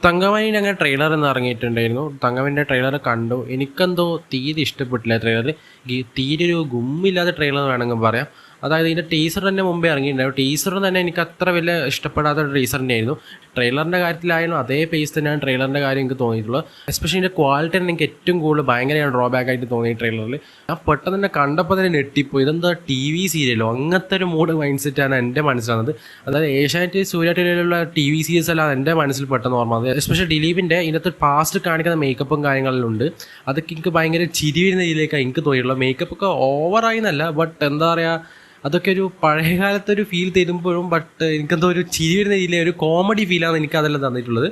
തങ്കമണിയുടെ അങ്ങനെ ട്രെയിലർ എന്ന് ഇറങ്ങിയിട്ടുണ്ടായിരുന്നു. തങ്കമണിൻ്റെ ട്രെയിലർ കണ്ടു. എനിക്കെന്തോ തീരെ ഇഷ്ടപ്പെട്ടില്ല ട്രെയിലർ. തീരെ ഒരു ഗുമ്മില്ലാത്ത ട്രെയിലർ വേണമെങ്കിൽ പറയാം. അതായത് ഇതിൻ്റെ ടീസർ തന്നെ മുമ്പേ ഇറങ്ങിയിട്ടുണ്ടായിരുന്നു. ടീസർ തന്നെ എനിക്ക് അത്ര വലിയ ഇഷ്ടപ്പെടാത്ത ഒരു ടീസർ തന്നെയായിരുന്നു. ട്രെയിലറിൻ്റെ കാര്യത്തിലായാലും അതേ പേസ് തന്നെയാണ് ട്രെയിലറിൻ്റെ കാര്യം എനിക്ക് തോന്നിയിട്ടുള്ളത്. എസ്പെഷ്യലി ഇതിൻ്റെ ക്വാളിറ്റി തന്നെ എനിക്ക് ഏറ്റവും കൂടുതൽ ഭയങ്കര ഡ്രോബാക്ക് ആയിട്ട് തോന്നി ട്രെയിലറിൽ. ഞാൻ പെട്ടെന്ന് തന്നെ കണ്ടപ്പോൾ തന്നെ ഞെട്ടിപ്പോയി. ഇതെന്താ TV സീരിയലോ അങ്ങനത്തെ ഒരു മൂഡ് മൈൻഡ് സെറ്റാണ് എൻ്റെ മനസ്സിലാകുന്നത്. അതായത് ഏഷ്യാനെറ്റ് സൂര്യ ടിവിയിലുള്ള TV സീരീസ് അല്ല എൻ്റെ മനസ്സിൽ പെട്ടെന്ന് ഓർമ്മ വന്നത്. എസ്പെഷ്യലി ദിലീപിൻ്റെ ഇതിനകത്ത് പാസ്റ്റ് കാണിക്കുന്ന മേക്കപ്പും കാര്യങ്ങളിലുണ്ട്. അതൊക്കെ എനിക്ക് ഭയങ്കര ചിരി വരുന്ന രീതിയിലേക്കാണ് എനിക്ക് തോന്നിയിട്ടുള്ളത്. മേക്കപ്പൊക്കെ ഓവറായി എന്നല്ല, ബട്ട് എന്താ പറയുക, അതൊക്കെ ഒരു പഴയകാലത്തൊരു ഫീൽ തരുമ്പോഴും ബട്ട് എനിക്കെന്തോ ഒരു ചിരി വരുന്ന രീതിയിലെ ഒരു കോമഡി ഫീലാണ് എനിക്ക് അതെല്ലാം തന്നിട്ടുള്ളത്.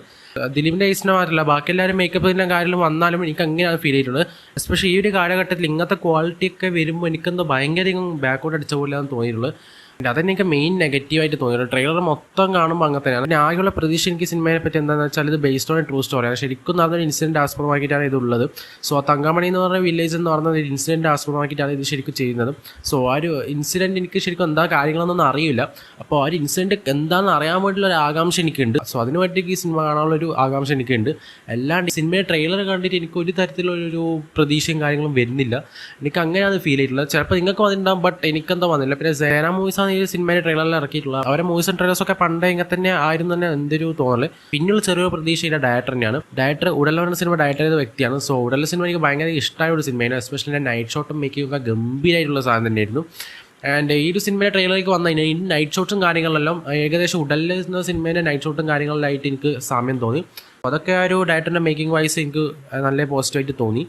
ദിലീപിൻ്റെ കേസിനെ മാത്രമല്ല, ബാക്കി എല്ലാവരും മേക്കപ്പിൻ്റെ കാര്യങ്ങളും വന്നാലും എനിക്ക് അങ്ങനെയാണ് ഫീൽ ചെയ്തിട്ടുള്ളത്. എസ്പെഷ്യലി ഈ ഒരു കാലഘട്ടത്തിൽ ഇങ്ങനത്തെ ക്വാളിറ്റി ഒക്കെ വരുമ്പോൾ എനിക്കെന്തോ ഭയങ്കര ബാക്കോട്ട് അടിച്ച പോലെയാണ് തോന്നിയിട്ടുള്ളത്. അതന്നെ എനിക്ക് മെയിൻ നെഗറ്റീവായിട്ട് തോന്നിയത്. ട്രെയിലർ മൊത്തം കാണുമ്പോൾ അങ്ങനെ തന്നെയാണ്. പിന്നെ ആകെയുള്ള പ്രതീക്ഷ എനിക്ക് സിനിമയെ പറ്റി എന്താണെന്ന് വെച്ചാൽ ഇത് ബേസ്ഡ് ഓൺ ട്രൂ സ്റ്റോറിയാണ്. ശരിക്കും നടന്നൊരു ഇൻസിഡൻറ്റ് ആസ്പദമാക്കിയിട്ടാണ് ഇതുള്ളത്. സോ ആ തങ്കമണി എന്ന് പറഞ്ഞ വില്ലേജ് എന്ന് പറഞ്ഞ ഒരു ഇൻസിഡൻറ്റ് ആസ്പദമാക്കിയിട്ടാണ് ഇത് ശരിക്കും ചെയ്യുന്നത്. സോ ആ ഒരു ഇൻസിഡൻറ്റ് എനിക്ക് ശരിക്കും എന്താ കാര്യങ്ങളൊന്നും അറിയില്ല. അപ്പോൾ ആ ഒരു ഇൻസിഡൻറ്റ് എന്താണെന്ന് അറിയാൻ വേണ്ടിയുള്ള ഒരു ആകാംക്ഷ എനിക്കുണ്ട്. സോ അതിന് വേണ്ടി ഈ സിനിമ കാണാനുള്ളൊരു ആകാംക്ഷ എനിക്കുണ്ട്. അല്ലാണ്ട് സിനിമയുടെ ട്രെയിലർ കണ്ടിട്ട് എനിക്ക് ഒരു തരത്തിലുള്ളൊരു പ്രതീക്ഷയും കാര്യങ്ങളും വരുന്നില്ല. എനിക്ക് അങ്ങനെയാണ് ഫീൽ ചെയ്തിട്ടുള്ളത്. ചിലപ്പോൾ നിങ്ങൾക്ക് വന്നിട്ടുണ്ടാകും, ബട്ട് എനിക്കെന്തോ വന്നില്ല. പിന്നെ സേന മൂവീസാണ് ഈ സിനിമയുടെ ട്രെയിലറിൽ ഇറക്കിയിട്ടുള്ളത്. അവരെ മൂവീസും ട്രെയിലേഴ്സൊക്കെ പണ്ടേ ഇങ്ങനെ തന്നെ ആയിരുന്നു തന്നെ എന്തൊരു തോന്നല്. പിന്നെയുള്ള ചെറിയൊരു പ്രതീക്ഷയുടെ ഡയറക്ടർ തന്നെയാണ്. ഡയറക്ടർ ഉടലെന്ന സിനിമ ഡയറക്ടർ ചെയ്ത വ്യക്തിയാണ്. സോ ഉടല സിനിമ എനിക്ക് ഭയങ്കര ഇഷ്ടമായ ഒരു സിനിമയാണ്. എസ്പെഷ്യലി നൈറ്റ് ഷോട്ടും മേക്കിംഗ് ഒക്കെ ഗംഭീരമായിട്ടുള്ള സാധനം തന്നെയായിരുന്നു. ആൻഡ് ഈ ഒരു സിനിമയുടെ ട്രെയിലറിലേക്ക് വന്നു കഴിഞ്ഞാൽ ഈ നൈറ്റ് ഷോട്ടും കാര്യങ്ങളെല്ലാം ഏകദേശം ഉടലെന്ന സിനിമേൻ്റെ നൈറ്റ് ഷോട്ടും കാര്യങ്ങളിലായിട്ട് എനിക്ക് സാമ്യം തോന്നി. അതൊക്കെ ആ ഒരു ഡയറക്ടറിൻ്റെ മേക്കിംഗ് വൈസ് എനിക്ക് നല്ല പോസിറ്റീവായിട്ട് തോന്നി.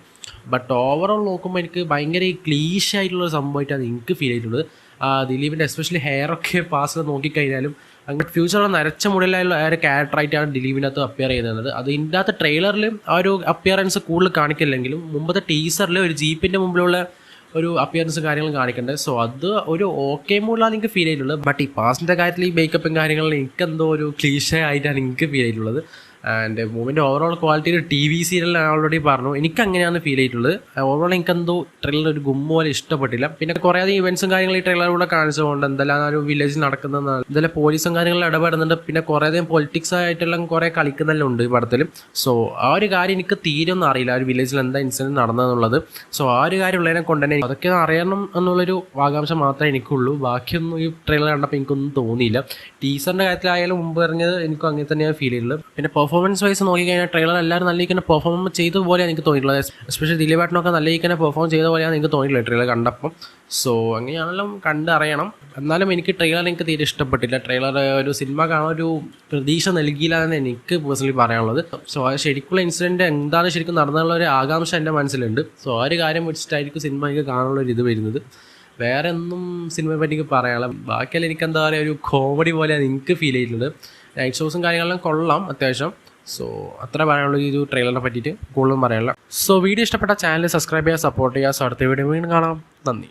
ബട്ട് ഓവറോൾ നോക്കുമ്പോൾ എനിക്ക് ഭയങ്കര ക്ലീഷ ആയിട്ടുള്ള സംഭവമായിട്ടാണ് എനിക്ക് ഫീൽ ചെയ്തിട്ടുള്ളത്. ദിലീപിൻ്റെ എസ്പെഷ്യലി ഹെയറൊക്കെ പാസ് നോക്കിക്കഴിഞ്ഞാലും അങ്ങനെ ഫ്യൂച്ചറുള്ള നരച്ച മുടിയിലുള്ള ആ ഒരു ക്യാരക്ടറായിട്ടാണ് ദിലീപിനകത്ത് അപ്പിയർ ചെയ്യുന്നത്. അത് ഇതിൻ്റെ അകത്ത് ട്രെയിലറിൽ ആ ഒരു അപ്പിയറൻസ് കൂടുതൽ കാണിക്കില്ലെങ്കിലും മുമ്പത്തെ ടീസറിൽ ഒരു ജീപ്പിൻ്റെ മുമ്പിലുള്ള ഒരു അപ്പിയറൻസ് കാര്യങ്ങളും കാണിക്കേണ്ടത്. സോ അത് ഒരു ഓക്കെ മൂഡിലാണ് എനിക്ക് ഫീൽ ചെയ്തിട്ടുള്ളത്. ബട്ട് ഈ പാസിൻ്റെ കാര്യത്തിൽ ഈ മേക്കപ്പും കാര്യങ്ങളും എനിക്കെന്തോ ഒരു ക്ലീഷ ആയിട്ടാണ് എനിക്ക് ഫീൽ ചെയ്തിട്ടുള്ളത്. ആൻഡ് മൂവിൻ്റെ ഓവറോൾ ക്വാളിറ്റി ഒരു TV സീരിയൽ ഓൾറെഡി പറഞ്ഞു. എനിക്ക് അങ്ങനെയാണ് ഫീൽ ചെയ്തിട്ടുള്ളത്. ഓവറോൾ എനിക്കെന്തോ ട്രെയിലർ ഒരു ഗുമ്മ പോലെ ഇഷ്ടപ്പെട്ടില്ല. പിന്നെ കുറേ അധികം ഇവൻസും കാര്യങ്ങളും ഈ ട്രെയിലറിലൂടെ കാണിച്ചുകൊണ്ട് എന്തെല്ലാം ഒരു വില്ലേജിൽ നടക്കുന്നതാണ്, ഇതെല്ലാം പോലീസും കാര്യങ്ങളും ഇടപെടുന്നുണ്ട്. പിന്നെ കുറേ അധികം പൊളിറ്റിക്സ് ആയിട്ടെല്ലാം കുറേ കളിക്കുന്നെല്ലാം ഉണ്ട് ഈ പടത്തിൽ. സോ ആ ഒരു കാര്യം എനിക്ക് തീരെ ഒന്നും അറിയില്ല, ആ ഒരു വില്ലേജിൽ എന്താ ഇൻസിഡൻറ്റ് നടന്നതെന്നുള്ളത്. സോ ആ ഒരു കാര്യം ഉള്ളതിനെ കൊണ്ട് തന്നെ അതൊക്കെ അറിയണം എന്നുള്ളൊരു ആകാംക്ഷ മാത്രമേ എനിക്കുള്ളൂ. ബാക്കിയൊന്നും ഈ ട്രെയിലർ കണ്ടപ്പോൾ എനിക്കൊന്നും തോന്നിയില്ല. ടീസറിൻ്റെ കാര്യത്തിലായാലും മുമ്പ് പറഞ്ഞത് എനിക്കും അങ്ങനെ തന്നെയാണ് ഫീൽ ചെയ്തിട്ടുള്ളത്. പിന്നെ പെർഫോമൻസ് വൈസ് നോക്കിക്കഴിഞ്ഞാൽ ട്രെയിലർ എല്ലാവരും നല്ല രീതിക്ക് പെർഫോം ചെയ്ത പോലെയാണ് എനിക്ക് തോന്നിയിട്ടുള്ളത്. എസ്പെഷ്യലി ദിലീപേട്ടനൊക്കെ നല്ല രീതിക്ക് പെർഫോം ചെയ്ത പോലെയാണ് എനിക്ക് തോന്നിയിട്ടുള്ളത് ട്രെയിലർ കണ്ടപ്പം. സോ അങ്ങനെയാണെല്ലാം കണ്ടറിയണം. എന്നാലും എനിക്ക് ട്രെയിലർ എനിക്ക് തീരെ ഇഷ്ടപ്പെട്ടില്ല. ട്രെയിലർ ഒരു സിനിമ കാണാൻ ഒരു പ്രതീക്ഷ നൽകിയില്ല എന്ന് എനിക്ക് പേഴ്സണലി പറയാനുള്ളത്. സോ ആ ശരിക്കുള്ള ഇൻസിഡൻറ്റ് എന്താണ് ശരിക്കും നടന്നുള്ള ഒരു ആകാംക്ഷ എൻ്റെ മനസ്സിലുണ്ട്. സോ ആ ഒരു കാര്യം വെച്ചിട്ടായിരിക്കും സിനിമ എനിക്ക് കാണാനുള്ള ഒരു ഇത് വരുന്നത്. വേറെ ഒന്നും സിനിമയെ പറ്റി പറയാനുള്ള ബാക്കിയെല്ലാം എനിക്ക് എന്താ പറയുക, ഒരു കോമഡി പോലെയാണ് എനിക്ക് ഫീൽ ചെയ്തിട്ടുള്ളത്. നൈറ്റ് ഷോസും കാര്യങ്ങളെല്ലാം കൊള്ളാം അത്യാവശ്യം. സോ അത്ര പറയാനുള്ള ഈ ഒരു ട്രെയിലറിനെ പറ്റിയിട്ട് കൂടുതലും പറയാനുള്ള. സോ വീഡിയോ ഇഷ്ടപ്പെട്ട ചാനൽ സബ്സ്ക്രൈബ് ചെയ്യുക, സപ്പോർട്ട് ചെയ്യുക. സോ അടുത്ത വീഡിയോ വീണ്ടും കാണാം. നന്ദി.